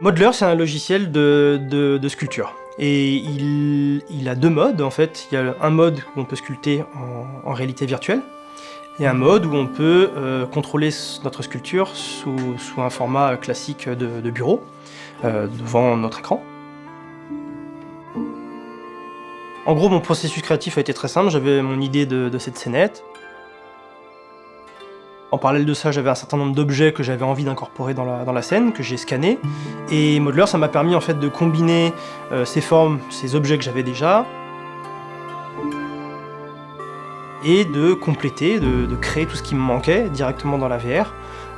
Modeler, c'est un logiciel de sculpture. Et il a deux modes en fait. Il y a un mode où on peut sculpter en réalité virtuelle et un mode où on peut contrôler notre sculpture sous un format classique de bureau devant notre écran. En gros, mon processus créatif a été très simple. J'avais mon idée de cette scénette. En parallèle de ça, j'avais un certain nombre d'objets que j'avais envie d'incorporer dans la scène, que j'ai scannés. Et Modeler, ça m'a permis en fait de combiner ces formes, ces objets que j'avais déjà, et de compléter, de créer tout ce qui me manquait directement dans la VR,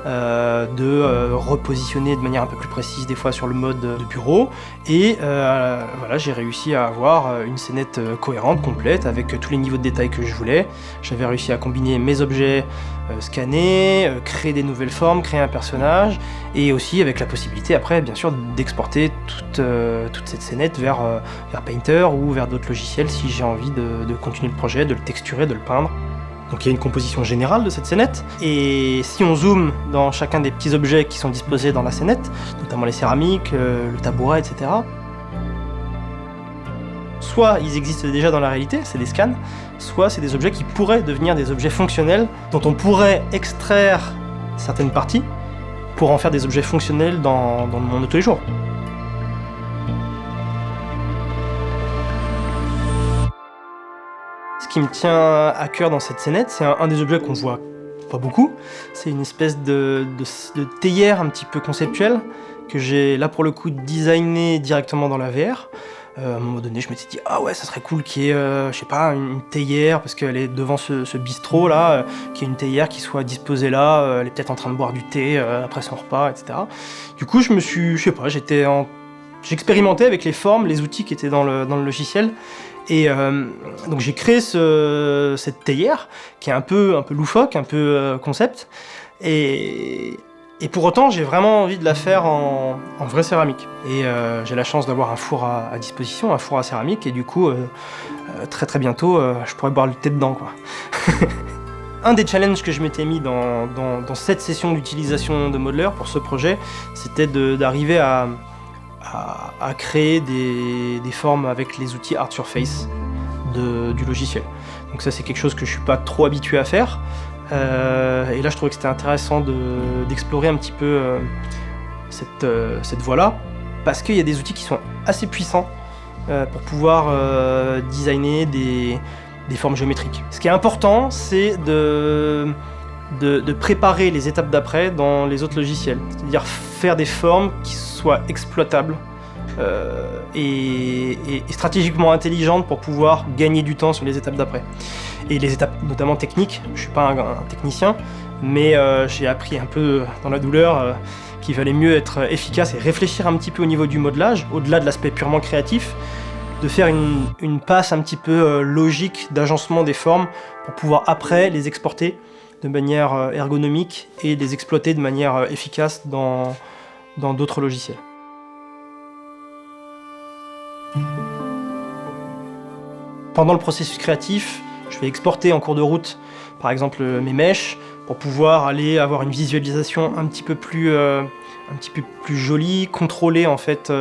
de repositionner de manière un peu plus précise des fois sur le mode de bureau. Et voilà, j'ai réussi à avoir une scénette cohérente, complète, avec tous les niveaux de détail que je voulais. J'avais réussi à combiner mes objets scanner, créer des nouvelles formes, créer un personnage, et aussi avec la possibilité après bien sûr d'exporter toute cette scénette vers Painter ou vers d'autres logiciels si j'ai envie de continuer le projet, de le texturer, de le peindre. Donc il y a une composition générale de cette scénette, et si on zoome dans chacun des petits objets qui sont disposés dans la scénette, notamment les céramiques, le tabouret, etc., soit ils existent déjà dans la réalité, c'est des scans, soit c'est des objets qui pourraient devenir des objets fonctionnels dont on pourrait extraire certaines parties pour en faire des objets fonctionnels dans le monde de tous les jours. Ce qui me tient à cœur dans cette scénette, c'est un des objets qu'on voit pas beaucoup. C'est une espèce de théière un petit peu conceptuelle que j'ai là pour le coup designé directement dans la VR. À un moment donné, je m'étais dit ah ouais, ça serait cool qu'il y ait, je sais pas, une théière parce qu'elle est devant ce bistrot là, qu'il y ait une théière qui soit disposée là, elle est peut-être en train de boire du thé après son repas, etc. Du coup, j'expérimentais avec les formes, les outils qui étaient dans le logiciel. Et donc j'ai créé cette théière qui est un peu loufoque, un peu concept. Et pour autant, j'ai vraiment envie de la faire en vraie céramique. Et j'ai la chance d'avoir un four à disposition, un four à céramique, et du coup, très très bientôt, je pourrais boire le thé dedans, quoi. Un des challenges que je m'étais mis dans cette session d'utilisation de Modeler pour ce projet, c'était d'arriver à créer des formes avec les outils Art Surface du logiciel. Donc ça, c'est quelque chose que je suis pas trop habitué à faire. Et là, je trouvais que c'était intéressant d'explorer un petit peu cette voie-là, parce qu'il y a des outils qui sont assez puissants pour pouvoir designer des formes géométriques. Ce qui est important, c'est de préparer les étapes d'après dans les autres logiciels, c'est-à-dire faire des formes qui soient exploitables et stratégiquement intelligentes pour pouvoir gagner du temps sur les étapes d'après. Et les étapes notamment techniques, je suis pas un technicien, mais j'ai appris un peu dans la douleur qu'il valait mieux être efficace et réfléchir un petit peu au niveau du modelage, au-delà de l'aspect purement créatif, de faire une passe un petit peu logique d'agencement des formes pour pouvoir après les exporter de manière ergonomique et les exploiter de manière efficace dans d'autres logiciels. Pendant le processus créatif, je vais exporter en cours de route, par exemple, mes mèches, pour pouvoir aller avoir une visualisation un petit peu plus jolie, contrôler en fait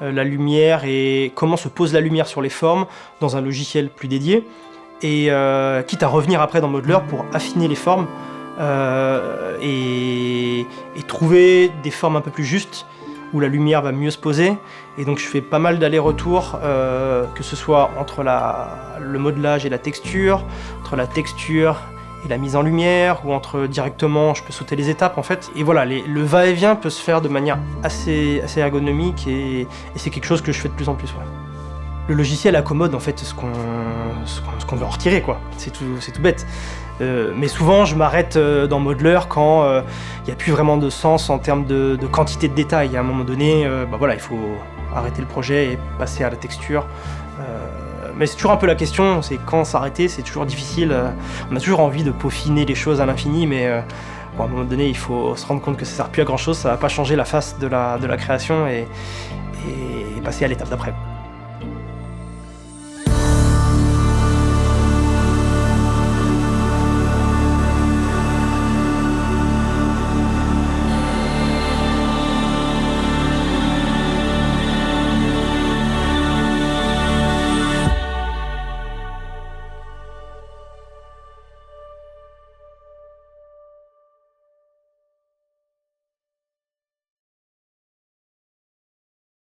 la lumière et comment se pose la lumière sur les formes dans un logiciel plus dédié. Et quitte à revenir après dans Modeler pour affiner les formes et trouver des formes un peu plus justes où la lumière va mieux se poser. Et donc je fais pas mal d'allers-retours, que ce soit entre le modelage et la texture, entre la texture et la mise en lumière, ou entre directement, je peux sauter les étapes en fait. Et voilà, le va-et-vient peut se faire de manière assez ergonomique et c'est quelque chose que je fais de plus en plus. Ouais. Le logiciel accommode en fait ce qu'on veut en retirer, quoi. C'est tout bête. Mais souvent je m'arrête dans Modeler quand il n'y a plus vraiment de sens en termes de quantité de détails. À un moment donné, voilà, il faut arrêter le projet et passer à la texture. Mais c'est toujours un peu la question, c'est quand s'arrêter, c'est toujours difficile. On a toujours envie de peaufiner les choses à l'infini, mais à un moment donné, il faut se rendre compte que ça ne sert plus à grand chose, ça ne va pas changer la face de la création et passer à l'étape d'après.